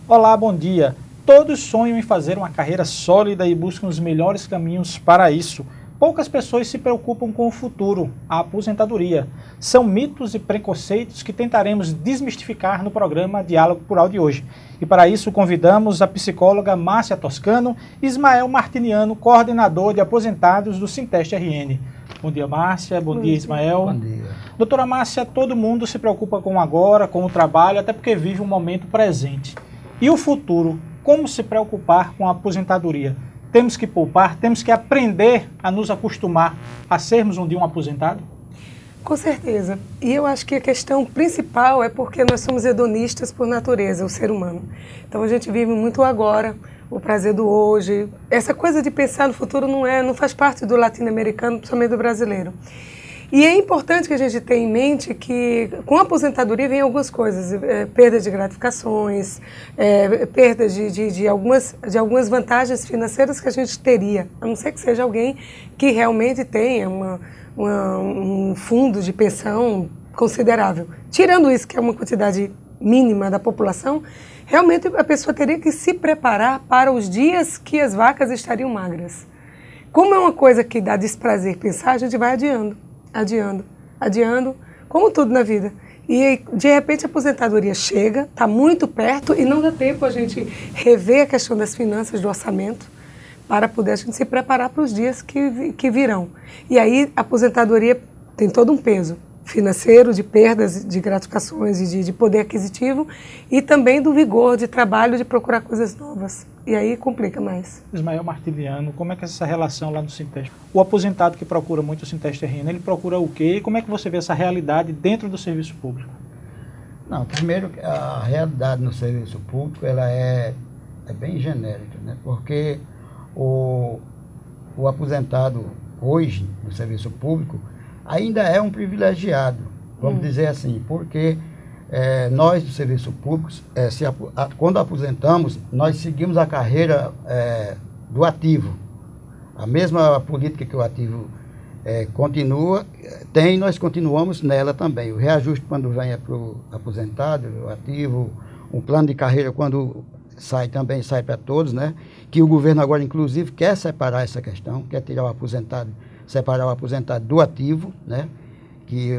Olá, bom dia. Todos sonham em fazer uma carreira sólida e buscam os melhores caminhos para isso. Poucas pessoas se preocupam com o futuro, a aposentadoria. São mitos e preconceitos que tentaremos desmistificar no programa Diálogo Plural de hoje. E para isso convidamos a psicóloga Márcia Toscano e Ismael Martiniano, coordenador de aposentados do Sinteste RN. Bom dia, Márcia. Bom dia, Ismael. Bom dia. Doutora Márcia, todo mundo se preocupa com o agora, com o trabalho, até porque vive um momento presente. E o futuro? Como se preocupar com a aposentadoria? Temos que poupar, temos que aprender a nos acostumar a sermos um dia um aposentado? Com certeza. E eu acho que a questão principal é porque nós somos hedonistas por natureza, o ser humano. Então a gente vive muito o agora, o prazer do hoje. Essa coisa de pensar no futuro não faz parte do latino-americano, principalmente do brasileiro. E é importante que a gente tenha em mente que com a aposentadoria vem algumas coisas, perda de gratificações, perda de algumas vantagens financeiras que a gente teria, a não ser que seja alguém que realmente tenha um fundo de pensão considerável. Tirando isso, que é uma quantidade mínima da população, realmente a pessoa teria que se preparar para os dias que as vacas estariam magras. Como é uma coisa que dá desprazer pensar, a gente vai adiando, como tudo na vida. E de repente a aposentadoria chega, está muito perto e não dá tempo a gente rever a questão das finanças, do orçamento, para poder a gente se preparar para os dias que virão. E aí a aposentadoria tem todo um peso financeiro, de perdas, de gratificações e de poder aquisitivo, e também do vigor de trabalho, de procurar coisas novas. E aí complica mais. Ismael Martiniano, como é que é essa relação lá no Sinteste? O aposentado que procura muito o Sinteste RN, ele procura o quê? E como é que você vê essa realidade dentro do serviço público? Não, primeiro, a realidade no serviço público ela é bem genérica, né? Porque o aposentado hoje no serviço público ainda é um privilegiado, vamos dizer assim, porque nós do serviço público, quando aposentamos, nós seguimos a carreira do ativo. A mesma política que o ativo continua, nós continuamos nela também. O reajuste quando vem para o aposentado, o ativo, um plano de carreira quando sai também sai para todos, né? Que o governo agora, inclusive, quer separar essa questão, quer tirar o aposentado, separar o aposentado do ativo, né? Que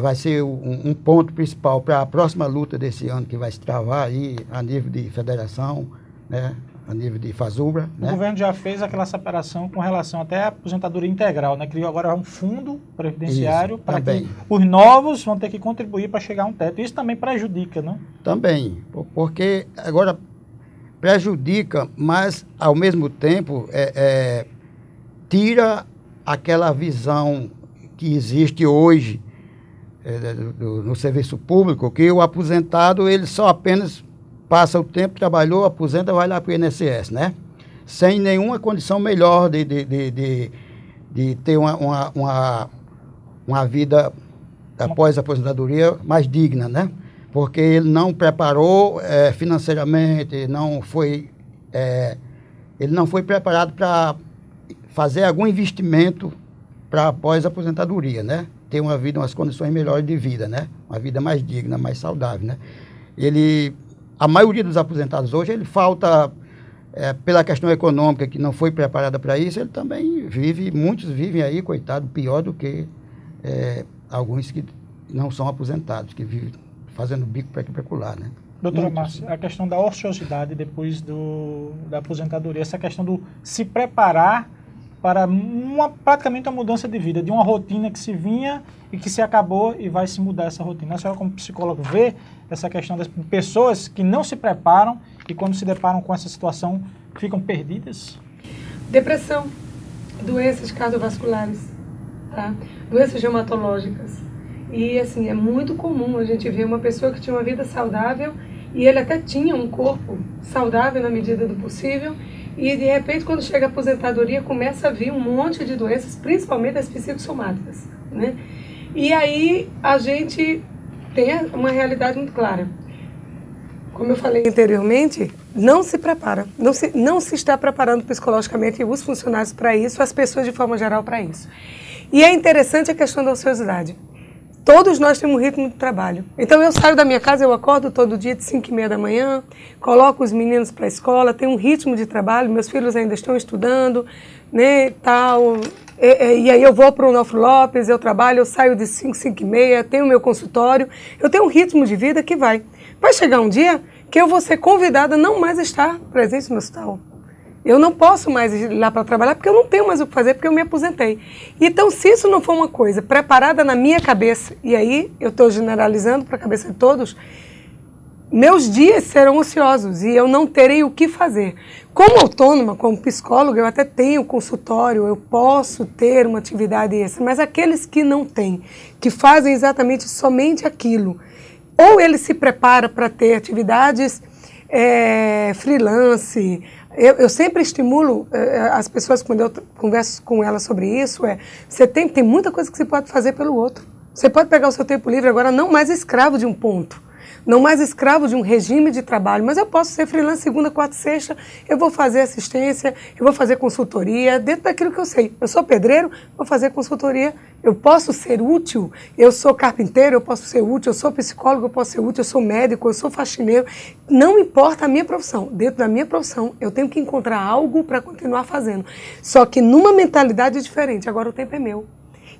vai ser um ponto principal para a próxima luta desse ano, que vai se travar aí a nível de federação, né? A nível de FASUBRA. O governo já fez aquela separação com relação até à aposentadoria integral, né? Criou agora um fundo previdenciário para que os novos vão ter que contribuir para chegar a um teto. Isso também prejudica, não? Também, porque agora prejudica, mas ao mesmo tempo tira aquela visão que existe hoje no serviço público, que o aposentado ele só apenas passa o tempo, trabalhou, aposenta, vai lá para o INSS, né? Sem nenhuma condição melhor de ter uma vida após a aposentadoria mais digna, né? Porque ele não preparou financeiramente, ele não foi preparado para fazer algum investimento para após a aposentadoria, né? Ter uma vida, umas condições melhores de vida, né? Uma vida mais digna, mais saudável, né? A maioria dos aposentados hoje, ele falta, pela questão econômica, que não foi preparada para isso, ele também muitos vivem aí, coitado, pior do que alguns que não são aposentados, que vivem fazendo bico para pecular, né? Doutora Márcia, a questão da ociosidade depois da aposentadoria, essa questão do se preparar para praticamente uma mudança de vida, de uma rotina que se vinha e que se acabou e vai se mudar essa rotina. A senhora, como psicólogo, vê essa questão das pessoas que não se preparam e quando se deparam com essa situação ficam perdidas? Depressão, doenças cardiovasculares, tá? Doenças reumatológicas. E assim, é muito comum a gente ver uma pessoa que tinha uma vida saudável e ele até tinha um corpo saudável na medida do possível. E, de repente, quando chega a aposentadoria, começa a vir um monte de doenças, principalmente as psicossomáticas, né? E aí a gente tem uma realidade muito clara. Como eu falei anteriormente, não se prepara, não se está preparando psicologicamente os funcionários para isso, as pessoas de forma geral para isso. E é interessante a questão da ociosidade. Todos nós temos um ritmo de trabalho. Então eu saio da minha casa, eu acordo todo dia de 5h30 da manhã, coloco os meninos para a escola, tenho um ritmo de trabalho, meus filhos ainda estão estudando, né, tal. E aí eu vou para o Onofre Lopes, eu trabalho, eu saio de 5h30, tenho meu consultório, eu tenho um ritmo de vida que vai. Vai chegar um dia que eu vou ser convidada a não mais estar presente no hospital. Eu não posso mais ir lá para trabalhar porque eu não tenho mais o que fazer, porque eu me aposentei. Então, se isso não for uma coisa preparada na minha cabeça, e aí eu estou generalizando para a cabeça de todos, meus dias serão ociosos e eu não terei o que fazer. Como autônoma, como psicóloga, eu até tenho consultório, eu posso ter uma atividade extra, mas aqueles que não têm, que fazem exatamente somente aquilo, ou ele se prepara para ter atividades freelance. Eu sempre estimulo as pessoas, quando eu converso com elas sobre isso, você tem muita coisa que você pode fazer pelo outro. Você pode pegar o seu tempo livre agora, não mais escravo de um ponto, não mais escravo de um regime de trabalho, mas eu posso ser freelance segunda, quarta e sexta, eu vou fazer assistência, eu vou fazer consultoria, dentro daquilo que eu sei. Eu sou pedreiro, vou fazer consultoria, eu posso ser útil, eu sou carpinteiro, eu posso ser útil, eu sou psicólogo, eu posso ser útil, eu sou médico, eu sou faxineiro, não importa a minha profissão. Dentro da minha profissão, eu tenho que encontrar algo para continuar fazendo, só que numa mentalidade diferente. Agora o tempo é meu.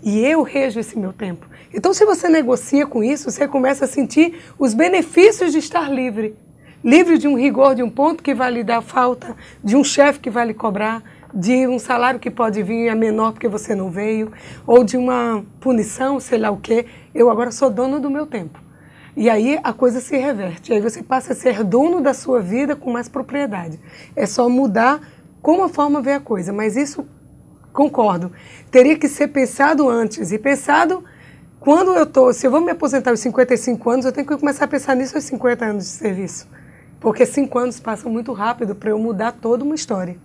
E eu rejo esse meu tempo. Então, se você negocia com isso, você começa a sentir os benefícios de estar livre. Livre de um rigor, de um ponto que vai lhe dar falta, de um chefe que vai lhe cobrar, de um salário que pode vir a menor porque você não veio, ou de uma punição, sei lá o quê. Eu agora sou dono do meu tempo. E aí a coisa se reverte. Aí você passa a ser dono da sua vida com mais propriedade. É só mudar como a forma vê a coisa. Mas isso, concordo, teria que ser pensado antes. E pensado quando se eu vou me aposentar aos 55 anos, eu tenho que começar a pensar nisso aos 50 anos de serviço. Porque 5 anos passam muito rápido para eu mudar toda uma história.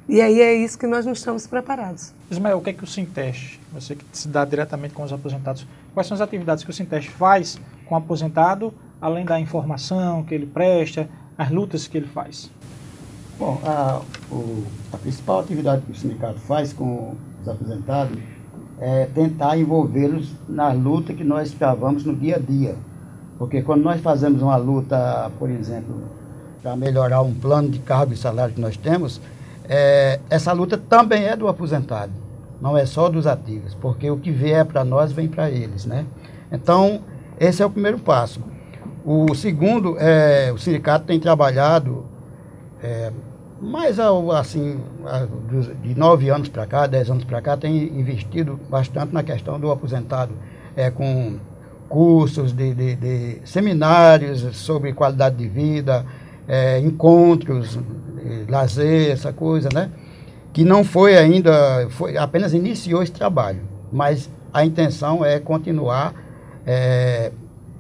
E aí é isso que nós não estamos preparados. Ismael, o que é que o Sinteste, você que se dá diretamente com os aposentados, quais são as atividades que o Sinteste faz com o aposentado, além da informação que ele presta, as lutas que ele faz? Bom, a principal atividade que o sindicato faz com os aposentados é tentar envolvê-los na luta que nós travamos no dia a dia. Porque quando nós fazemos uma luta, por exemplo, para melhorar um plano de cargo e salário que nós temos, essa luta também é do aposentado, não é só dos ativos, porque o que vier para nós vem para eles, né? Então, esse é o primeiro passo. O segundo, o sindicato tem trabalhado mais assim, de 9 anos para cá, 10 anos para cá, tem investido bastante na questão do aposentado, com cursos de seminários sobre qualidade de vida, encontros, lazer, essa coisa, né? Que não foi ainda, apenas iniciou esse trabalho, mas a intenção é continuar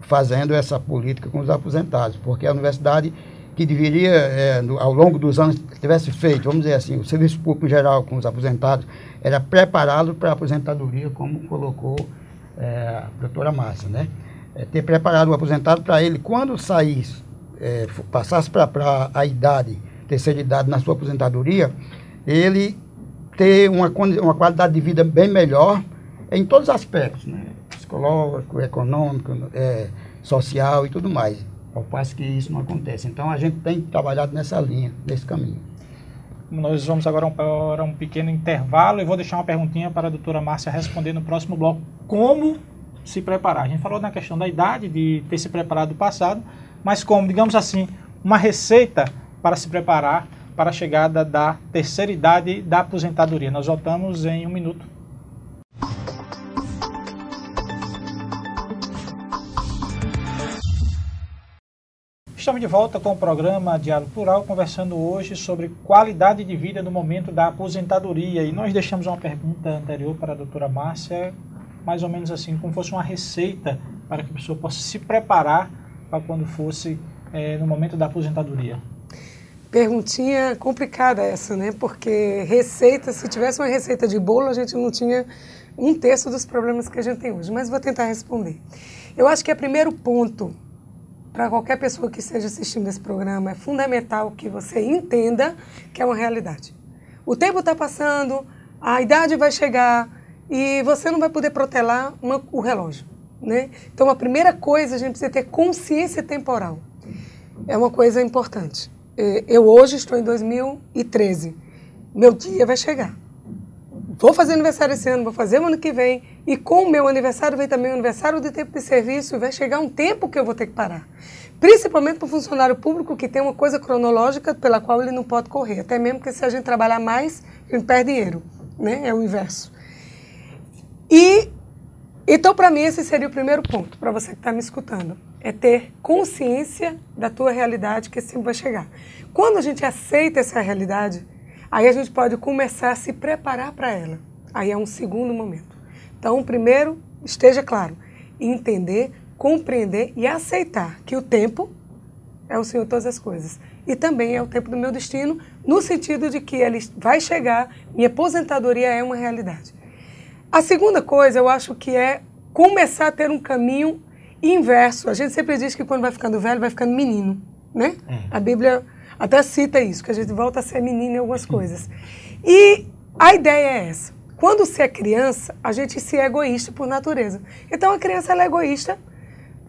fazendo essa política com os aposentados, porque a universidade que deveria, ao longo dos anos, tivesse feito, vamos dizer assim, o serviço público em geral com os aposentados, era prepará-lo para a aposentadoria, como colocou a doutora Márcia, né? Ter preparado o aposentado para ele, quando saísse, passasse para a idade, terceira idade na sua aposentadoria, ele ter uma qualidade de vida bem melhor em todos os aspectos, né? Psicológico, econômico, social e tudo mais. Ao passo que isso não acontece. Então, a gente tem trabalhado nessa linha, nesse caminho. Nós vamos agora para um pequeno intervalo e vou deixar uma perguntinha para a doutora Márcia responder no próximo bloco. Como se preparar? A gente falou na questão da idade, de ter se preparado no passado, mas como, digamos assim, uma receita para se preparar para a chegada da terceira idade da aposentadoria. Nós voltamos em 1 minuto. Estamos de volta com o programa Diálogo Plural, conversando hoje sobre qualidade de vida no momento da aposentadoria. E nós deixamos uma pergunta anterior para a doutora Márcia, mais ou menos assim, como fosse uma receita para que a pessoa possa se preparar para quando fosse no momento da aposentadoria. Perguntinha complicada essa, né? Porque receita, se tivesse uma receita de bolo, a gente não tinha 1/3 dos problemas que a gente tem hoje. Mas vou tentar responder. Eu acho que o primeiro ponto para qualquer pessoa que esteja assistindo esse programa, é fundamental que você entenda que é uma realidade. O tempo está passando, a idade vai chegar e você não vai poder protelar o relógio. né? Então, a primeira coisa, a gente precisa ter consciência temporal. É uma coisa importante. Eu hoje estou em 2013. Meu dia vai chegar. Vou fazer aniversário esse ano, vou fazer o ano que vem. E com o meu aniversário vem também o aniversário de tempo de serviço. E vai chegar um tempo que eu vou ter que parar. Principalmente para o funcionário público que tem uma coisa cronológica pela qual ele não pode correr. Até mesmo que se a gente trabalhar mais, a gente perde dinheiro, né? É o inverso. Então, para mim, esse seria o primeiro ponto, para você que está me escutando. É ter consciência da tua realidade, que esse tempo vai chegar. Quando a gente aceita essa realidade, aí a gente pode começar a se preparar para ela. Aí é um segundo momento. Então, primeiro, esteja claro, entender, compreender e aceitar que o tempo é o Senhor de todas as coisas. E também é o tempo do meu destino, no sentido de que ele vai chegar, minha aposentadoria é uma realidade. A segunda coisa, eu acho que é começar a ter um caminho inverso. A gente sempre diz que quando vai ficando velho, vai ficando menino, né? A Bíblia até cita isso, que a gente volta a ser menino em algumas coisas. E a ideia é essa. Quando se é criança, a gente se é egoísta por natureza. Então, a criança ela é egoísta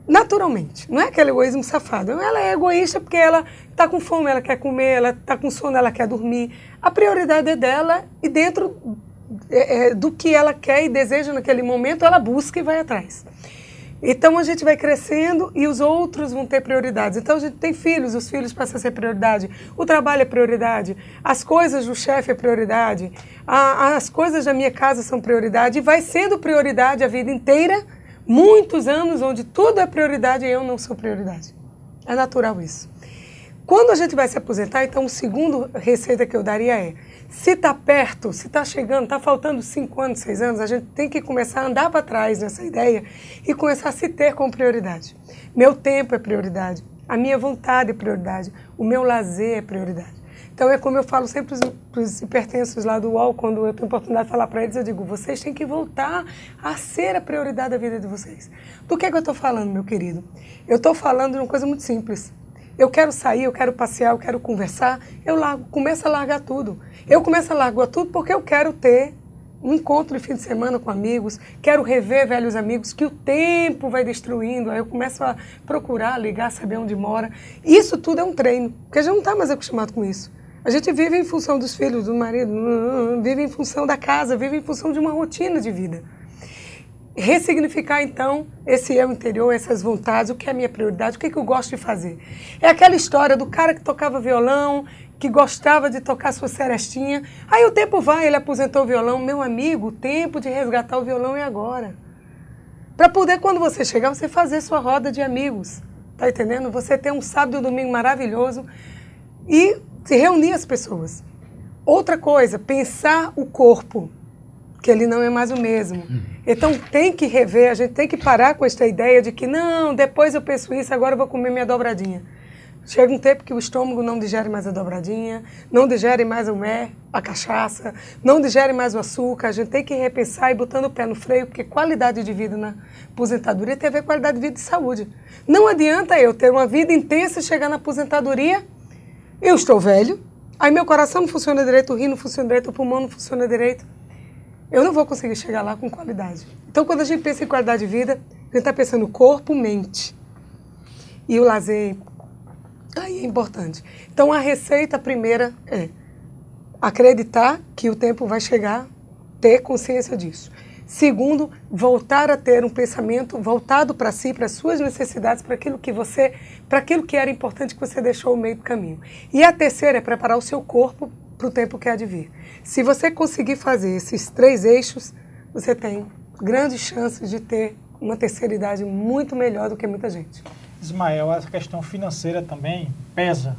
naturalmente. Não é aquele egoísmo safado. Ela é egoísta porque ela está com fome, ela quer comer, ela está com sono, ela quer dormir. A prioridade é dela e dentro do que ela quer e deseja naquele momento, ela busca e vai atrás. Então, a gente vai crescendo e os outros vão ter prioridades. Então, a gente tem filhos, os filhos passam a ser prioridade, o trabalho é prioridade, as coisas do chefe é prioridade, as coisas da minha casa são prioridade, e vai sendo prioridade a vida inteira, muitos anos onde tudo é prioridade e eu não sou prioridade. É natural isso. Quando a gente vai se aposentar, então, o segundo receita que eu daria é, se está perto, se está chegando, está faltando 5 anos, 6 anos, a gente tem que começar a andar para trás nessa ideia e começar a se ter como prioridade. Meu tempo é prioridade, a minha vontade é prioridade, o meu lazer é prioridade. Então, é como eu falo sempre para os hipertensos lá do UOL, quando eu tenho oportunidade de falar para eles, eu digo, vocês têm que voltar a ser a prioridade da vida de vocês. Do que eu estou falando, meu querido? Eu estou falando de uma coisa muito simples. Eu quero sair, eu quero passear, eu quero conversar, começo a largar tudo. Eu começo a largar tudo porque eu quero ter um encontro de fim de semana com amigos, quero rever velhos amigos que o tempo vai destruindo, aí eu começo a procurar, ligar, saber onde mora. Isso tudo é um treino, porque a gente não está mais acostumado com isso. A gente vive em função dos filhos, do marido, vive em função da casa, vive em função de uma rotina de vida. Ressignificar, então, esse eu interior, essas vontades, o que é a minha prioridade, o que eu gosto de fazer. É aquela história do cara que tocava violão, que gostava de tocar sua serestinha. Aí o tempo vai, ele aposentou o violão. Meu amigo, o tempo de resgatar o violão é agora. Para poder, quando você chegar, você fazer sua roda de amigos. Tá entendendo? Você ter um sábado e um domingo maravilhoso e se reunir as pessoas. Outra coisa, pensar o corpo, que ele não é mais o mesmo. Então tem que rever, a gente tem que parar com esta ideia de que não, depois eu penso isso, agora eu vou comer minha dobradinha. Chega um tempo que o estômago não digere mais a dobradinha, não digere mais a cachaça, não digere mais o açúcar. A gente tem que repensar e botando o pé no freio, porque qualidade de vida na aposentadoria tem a ver com qualidade de vida e saúde. Não adianta eu ter uma vida intensa e chegar na aposentadoria, eu estou velho, aí meu coração não funciona direito, o rim não funciona direito, o pulmão não funciona direito. Eu não vou conseguir chegar lá com qualidade. Então, quando a gente pensa em qualidade de vida, a gente está pensando corpo, mente. E o lazer aí é importante. Então, a receita primeira é acreditar que o tempo vai chegar, ter consciência disso. Segundo, voltar a ter um pensamento voltado para si, para as suas necessidades, para aquilo que era importante que você deixou no meio do caminho. E a terceira é preparar o seu corpo para o tempo que há de vir. Se você conseguir fazer esses 3 eixos, você tem grandes chances de ter uma terceira idade muito melhor do que muita gente. Ismael, a questão financeira também pesa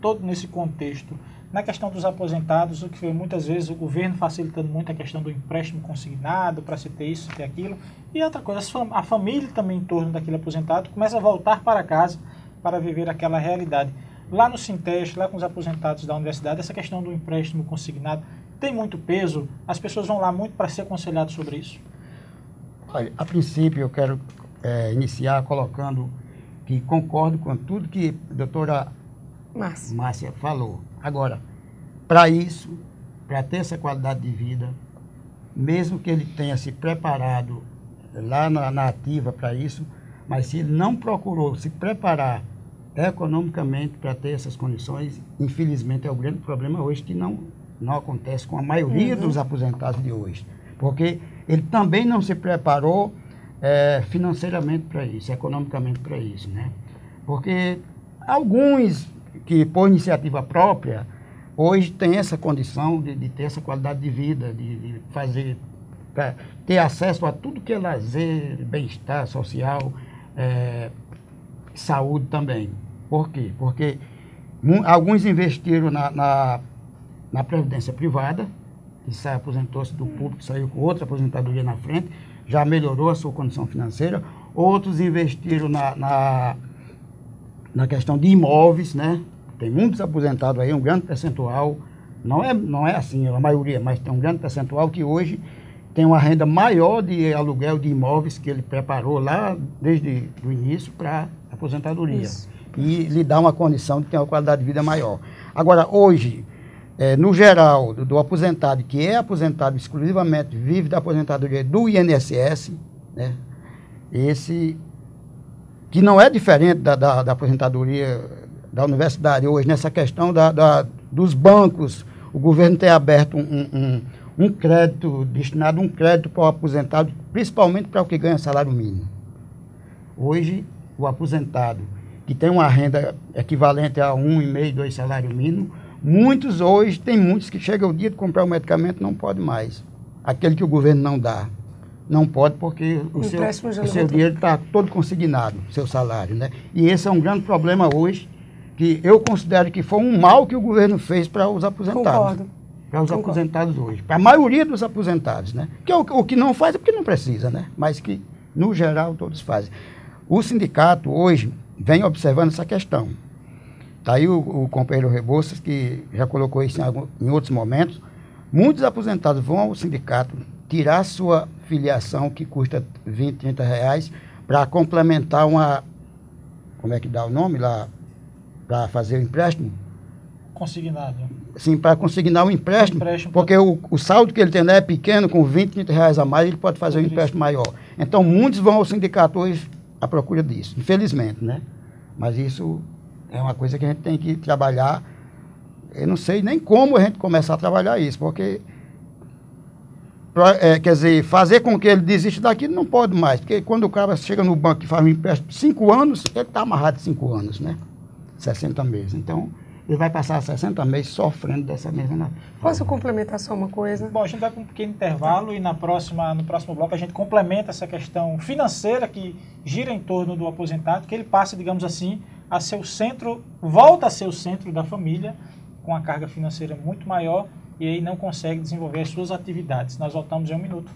todo nesse contexto. Na questão dos aposentados, o que foi muitas vezes o governo facilitando muito a questão do empréstimo consignado para se ter isso, ter aquilo. E outra coisa, a família também em torno daquele aposentado começa a voltar para casa para viver aquela realidade. Lá no Sinteste, lá com os aposentados da universidade, essa questão do empréstimo consignado tem muito peso? As pessoas vão lá muito para ser aconselhadas sobre isso? Olha, a princípio eu quero iniciar colocando que concordo com tudo que a doutora Márcia falou. Agora, para isso, para ter essa qualidade de vida, mesmo que ele tenha se preparado lá na ativa para isso, mas se ele não procurou se preparar economicamente para ter essas condições, infelizmente é o grande problema hoje que não acontece com a maioria dos aposentados de hoje. Porque ele também não se preparou financeiramente para isso, economicamente para isso, né? Porque alguns que, por iniciativa própria, hoje têm essa condição de ter essa qualidade de vida, de fazer, ter acesso a tudo que é lazer, bem-estar social, saúde também. Por quê? Porque alguns investiram na previdência privada, que aposentou-se do público, saiu com outra aposentadoria na frente, já melhorou a sua condição financeira. Outros investiram na questão de imóveis, né? Tem muitos aposentados aí, um grande percentual, não é assim a maioria, mas tem um grande percentual que hoje tem uma renda maior de aluguel de imóveis que ele preparou lá desde o início para a aposentadoria. Isso. E lhe dá uma condição de ter uma qualidade de vida maior. Agora, hoje, no geral, do aposentado, que é aposentado exclusivamente, vive da aposentadoria do INSS, né? Esse, que não é diferente da aposentadoria da universidade hoje, nessa questão dos bancos, o governo tem aberto um crédito, destinado um crédito para o aposentado, principalmente para o que ganha salário mínimo. Hoje, o aposentado que tem uma renda equivalente a 1,5, 2 salários mínimos, tem muitos que chegam o dia de comprar o medicamento e não pode mais. Aquele que o governo não dá. Não pode porque o seu dinheiro está todo consignado, o seu salário, né? E esse é um grande problema hoje, que eu considero que foi um mal que o governo fez para os aposentados. Concordo. Para os aposentados hoje. Para a maioria dos aposentados, né? Que o que não faz é porque não precisa, né? Mas que, no geral, todos fazem. O sindicato hoje vem observando essa questão. Está aí o companheiro Rebouças, que já colocou isso em outros momentos. Muitos aposentados vão ao sindicato tirar sua filiação, que custa 20, 30 reais, para complementar como é que dá o nome lá, para fazer o empréstimo? Consignado. Sim, para consignar o empréstimo, porque o saldo que ele tem é pequeno, com 20, 30 reais a mais, ele pode fazer um empréstimo maior. Então, muitos vão ao sindicato hoje à procura disso, infelizmente, né? Mas isso é uma coisa que a gente tem que trabalhar. Eu não sei nem como a gente começar a trabalhar isso, porque, quer dizer, fazer com que ele desista daquilo não pode mais, porque quando o cara chega no banco e faz um empréstimo de 5 anos, ele está amarrado de 5 anos, né? 60 meses. Então, ele vai passar 60 meses sofrendo dessa mesma forma. Posso complementar só uma coisa? Bom, a gente vai com um pequeno intervalo e no próximo bloco a gente complementa essa questão financeira que gira em torno do aposentado, que ele passa, digamos assim, a ser o centro, volta a ser o centro da família, com a carga financeira muito maior, e aí não consegue desenvolver as suas atividades. Nós voltamos em um minuto.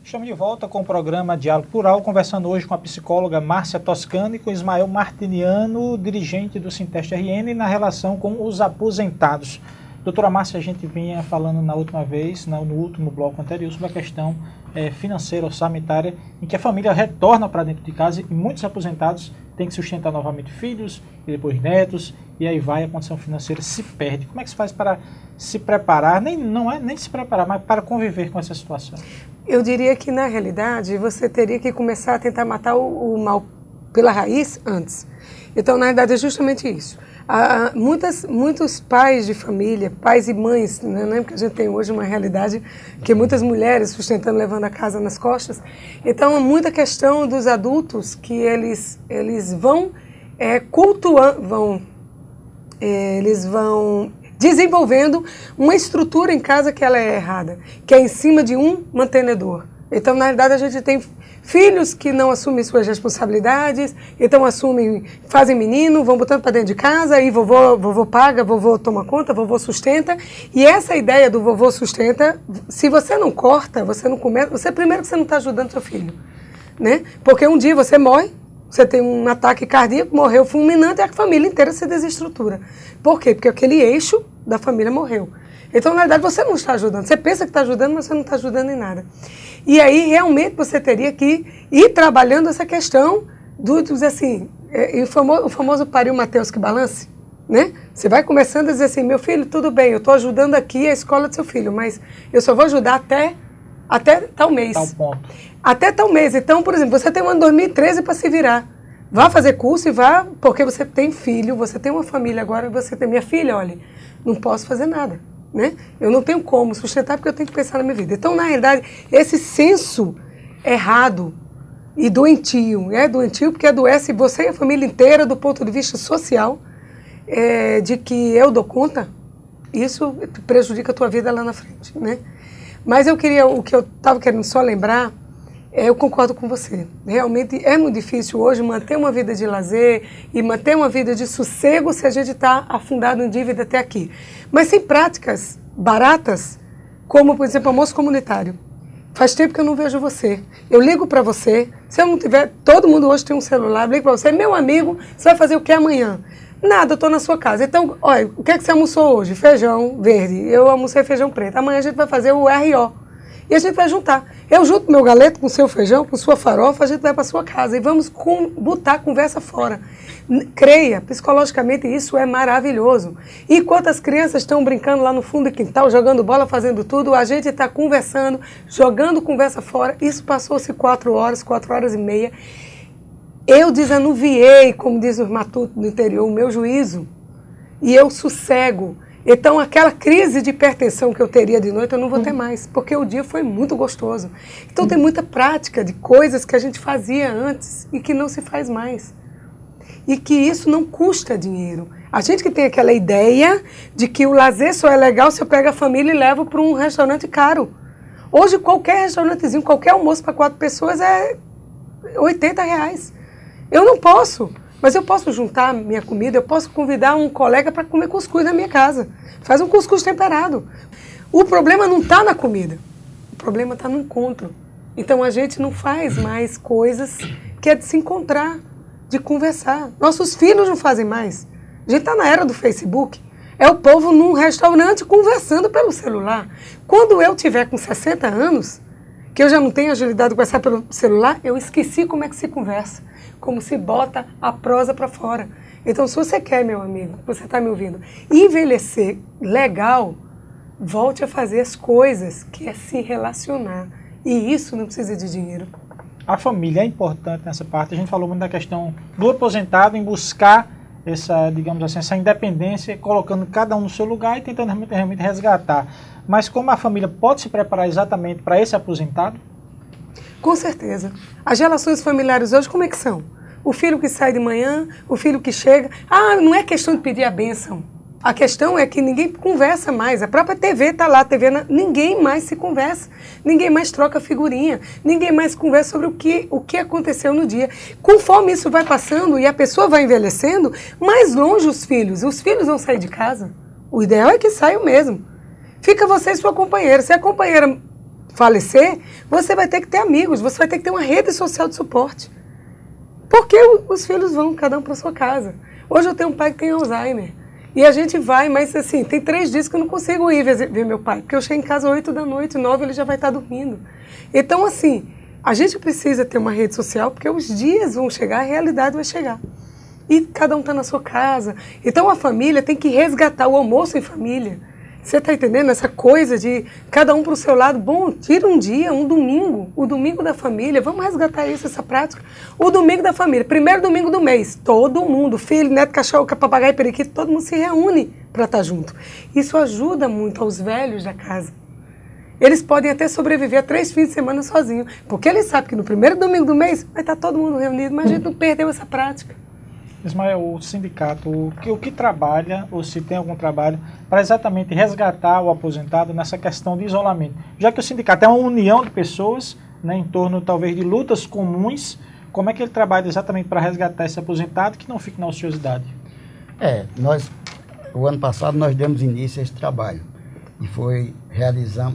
Estamos de volta com o programa Diálogo Plural, conversando hoje com a psicóloga Márcia Toscano e com Ismael Martiniano, dirigente do Sinteste RN, na relação com os aposentados. Doutora Márcia, a gente vinha falando na última vez, no último bloco anterior, sobre a questão financeira, orçamentária, em que a família retorna para dentro de casa e muitos aposentados têm que sustentar novamente filhos e depois netos, e aí vai, a condição financeira se perde. Como é que se faz para se preparar, não é nem se preparar, mas para conviver com essa situação? Eu diria que, na realidade, você teria que começar a tentar matar o mal pela raiz antes. Então, na verdade, é justamente isso. Muitos pais de família, pais e mães, né, porque a gente tem hoje uma realidade que muitas mulheres sustentando, levando a casa nas costas. Então, muita questão dos adultos que eles vão cultuando, eles vão desenvolvendo uma estrutura em casa que ela é errada, que é em cima de um mantenedor. Então, na verdade, a gente tem filhos que não assumem suas responsabilidades, então fazem menino, vão botando para dentro de casa, aí vovô paga, vovô toma conta, vovô sustenta. E essa ideia do vovô sustenta, se você não corta, você não começa, primeiro que você não está ajudando seu filho, né? Porque um dia você morre, você tem um ataque cardíaco, morreu fulminante e a família inteira se desestrutura. Por quê? Porque aquele eixo da família morreu. Então, na verdade, você não está ajudando. Você pensa que está ajudando, mas você não está ajudando em nada. E aí, realmente, você teria que ir trabalhando essa questão do dizer assim, o famoso pariu Mateus que balance, né? Você vai começando a dizer assim, meu filho, tudo bem, eu estou ajudando aqui a escola do seu filho, mas eu só vou ajudar até tal mês. Tal ponto. Até tal mês. Então, por exemplo, você tem um ano 2013 para se virar. Vá fazer curso e vá, porque você tem filho, você tem uma família agora, você tem minha filha, olha, não posso fazer nada, né? Eu não tenho como sustentar porque eu tenho que pensar na minha vida. Então, na realidade, esse senso errado e doentio, doentio porque adoece você e a família inteira do ponto de vista social, de que eu dou conta, isso prejudica a tua vida lá na frente, né? Mas o que eu estava querendo só lembrar, eu concordo com você. Realmente é muito difícil hoje manter uma vida de lazer e manter uma vida de sossego se a gente está afundado em dívida até aqui. Mas tem práticas baratas, como, por exemplo, almoço comunitário. Faz tempo que eu não vejo você. Eu ligo para você. Se eu não tiver... Todo mundo hoje tem um celular. Eu ligo para você. Meu amigo, você vai fazer o que amanhã? Nada, eu estou na sua casa. Então, olha, o que é que você almoçou hoje? Feijão verde. Eu almocei feijão preto. Amanhã a gente vai fazer o RO. E a gente vai juntar. Eu junto meu galeto com o seu feijão, com sua farofa, a gente vai para sua casa. E vamos botar a conversa fora. Creia, psicologicamente isso é maravilhoso. E enquanto as crianças estão brincando lá no fundo do quintal, jogando bola, fazendo tudo, a gente está conversando, jogando conversa fora. Isso passou-se 4 horas e meia. Eu desanuviei, como diz o matuto do interior, o meu juízo. E eu sossego. Então, aquela crise de hipertensão que eu teria de noite, eu não vou ter mais, porque o dia foi muito gostoso. Então, tem muita prática de coisas que a gente fazia antes e que não se faz mais. E que isso não custa dinheiro. A gente que tem aquela ideia de que o lazer só é legal se eu pego a família e levo para um restaurante caro. Hoje, qualquer restaurantezinho, qualquer almoço para 4 pessoas é R$80. Eu não posso. Mas eu posso juntar minha comida, eu posso convidar um colega para comer cuscuz na minha casa. Faz um cuscuz temperado. O problema não está na comida, o problema está no encontro. Então a gente não faz mais coisas que é de se encontrar, de conversar. Nossos filhos não fazem mais. A gente está na era do Facebook. É o povo num restaurante conversando pelo celular. Quando eu tiver com 60 anos, que eu já não tenho agilidade de conversar pelo celular, eu esqueci como é que se conversa. Como se bota a prosa para fora. Então, se você quer, meu amigo, você está me ouvindo, envelhecer legal, volte a fazer as coisas, que é se relacionar. E isso não precisa de dinheiro. A família é importante nessa parte. A gente falou muito da questão do aposentado em buscar essa, digamos assim, essa independência, colocando cada um no seu lugar e tentando realmente resgatar. Mas como a família pode se preparar exatamente para esse aposentado? Com certeza. As relações familiares hoje, como é que são? O filho que sai de manhã, o filho que chega. Não é questão de pedir a bênção. A questão é que ninguém conversa mais. A própria TV está lá, ninguém mais se conversa. Ninguém mais troca figurinha. Ninguém mais conversa sobre o que aconteceu no dia. Conforme isso vai passando e a pessoa vai envelhecendo, mais longe os filhos. Os filhos vão sair de casa. O ideal é que saiam mesmo. Fica você e sua companheira. Se a companheira falecer, você vai ter que ter amigos, você vai ter que ter uma rede social de suporte. Porque os filhos vão, cada um para sua casa. Hoje eu tenho um pai que tem Alzheimer. E a gente vai, mas assim, tem 3 dias que eu não consigo ir ver meu pai. Porque eu chego em casa 8 da noite, 9 ele já vai estar dormindo. Então, assim, a gente precisa ter uma rede social, porque os dias vão chegar, a realidade vai chegar. E cada um está na sua casa. Então a família tem que resgatar o almoço em família. Você está entendendo? Essa coisa de cada um para o seu lado. Bom, tira um dia, um domingo. O domingo da família. Vamos resgatar isso, essa prática. O domingo da família. Primeiro domingo do mês. Todo mundo, filho, neto, cachorro, papagaio, periquito, todo mundo se reúne para estar junto. Isso ajuda muito aos velhos da casa. Eles podem até sobreviver a 3 fins de semana sozinhos. Porque eles sabem que no primeiro domingo do mês vai estar todo mundo reunido. Mas a gente não perdeu essa prática. Ismael, o sindicato, o que trabalha, ou se tem algum trabalho, para exatamente resgatar o aposentado nessa questão de isolamento? Já que o sindicato é uma união de pessoas, né, em torno talvez de lutas comuns, como é que ele trabalha exatamente para resgatar esse aposentado que não fique na ociosidade? O ano passado nós demos início a esse trabalho e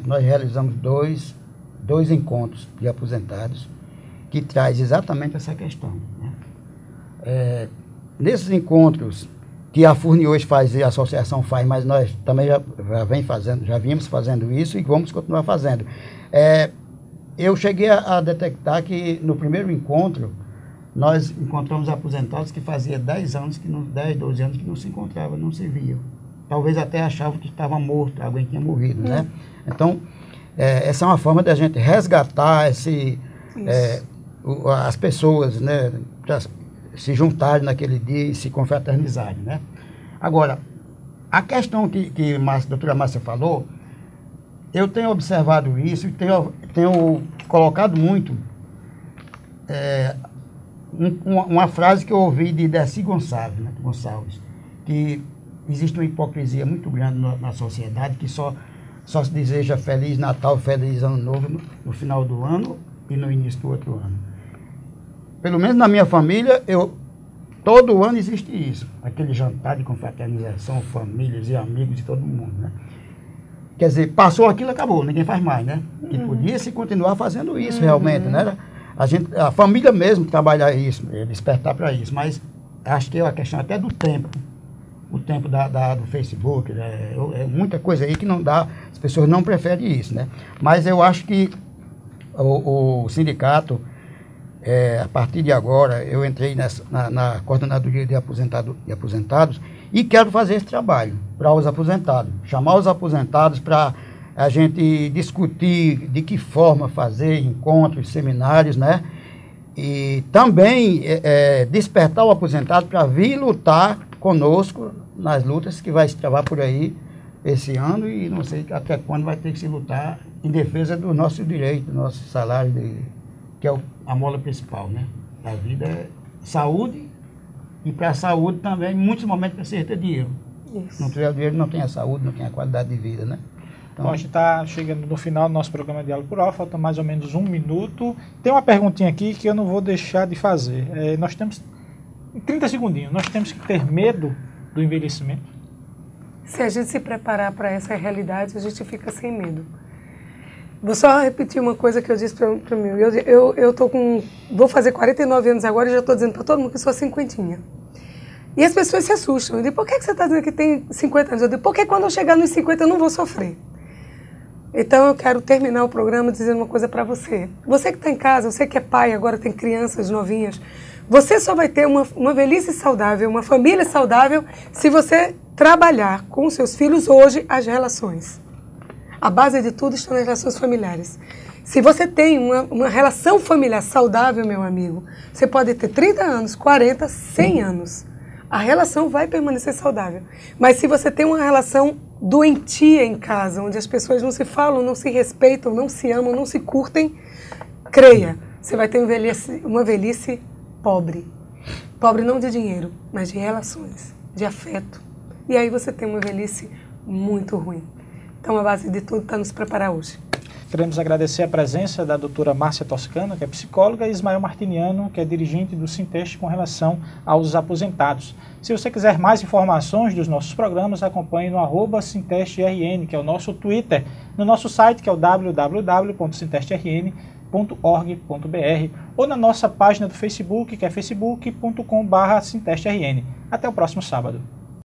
nós realizamos dois encontros de aposentados que traz exatamente essa questão, né? Nesses encontros que a FURNE hoje faz e a associação faz, mas nós também já vínhamos fazendo isso e vamos continuar fazendo. Eu cheguei a detectar que no primeiro encontro nós encontramos aposentados que fazia 10 anos, 10, 12 anos que não se encontravam, não se viam. Talvez até achavam que estava morto, alguém tinha morrido, né? Então, essa é uma forma da gente resgatar as pessoas, né, para se juntarem naquele dia e se confraternizarem, né? Agora, a questão que a doutora Márcia falou, eu tenho observado isso e tenho colocado muito uma frase que eu ouvi de Dercy Gonçalves, que existe uma hipocrisia muito grande na sociedade, que só se deseja Feliz Natal, Feliz Ano Novo no final do ano e no início do outro ano. Pelo menos na minha família, todo ano existe isso, aquele jantar de confraternização, famílias e amigos de todo mundo, né? Quer dizer, passou aquilo, acabou, ninguém faz mais, né? E podia se continuar fazendo isso realmente, né? A família mesmo trabalha isso, despertar para isso, mas acho que é uma questão até do tempo. O tempo do Facebook, né? É muita coisa aí que não dá, as pessoas não preferem isso, né? Mas eu acho que o sindicato, a partir de agora, eu entrei na coordenadoria de aposentados e quero fazer esse trabalho para os aposentados, chamar os aposentados para a gente discutir de que forma fazer encontros, seminários, né? E também despertar o aposentado para vir lutar conosco nas lutas que vai se travar por aí esse ano e não sei até quando vai ter que se lutar em defesa do nosso direito, do nosso salário, que é a mola principal, né? A vida é saúde e para a saúde também, em muitos momentos, precisa ter dinheiro. Isso. Não tiver dinheiro, não tem a saúde, não tem a qualidade de vida, né? Então, a gente está chegando no final do nosso programa Diálogo por Hora, falta mais ou menos 1 minuto. Tem uma perguntinha aqui que eu não vou deixar de fazer. Nós temos, em 30 segundinhos, nós temos que ter medo do envelhecimento? Se a gente se preparar para essa realidade, a gente fica sem medo. Vou só repetir uma coisa que eu disse para mim. Vou fazer 49 anos agora e já estou dizendo para todo mundo que sou cinquentinha. E as pessoas se assustam. Eu digo, por que você está dizendo que tem 50 anos? Eu digo, porque quando eu chegar nos 50 eu não vou sofrer. Então eu quero terminar o programa dizendo uma coisa para você. Você que está em casa, você que é pai, agora tem crianças novinhas, você só vai ter uma velhice saudável, uma família saudável, se você trabalhar com os seus filhos hoje as relações. A base de tudo está nas relações familiares. Se você tem uma relação familiar saudável, meu amigo, você pode ter 30 anos, 40, 100 anos. A relação vai permanecer saudável. Mas se você tem uma relação doentia em casa, onde as pessoas não se falam, não se respeitam, não se amam, não se curtem, creia, você vai ter uma velhice pobre. Pobre não de dinheiro, mas de relações, de afeto. E aí você tem uma velhice muito ruim. Então a base de tudo está nos preparar hoje. Queremos agradecer a presença da doutora Márcia Toscano, que é psicóloga, e Ismael Martiniano, que é dirigente do Sinteste com relação aos aposentados. Se você quiser mais informações dos nossos programas, acompanhe no @SintesteRN, que é o nosso Twitter, no nosso site, que é o www.sintesterrn.org.br, ou na nossa página do Facebook, que é facebook.com/SintesteRN. Até o próximo sábado.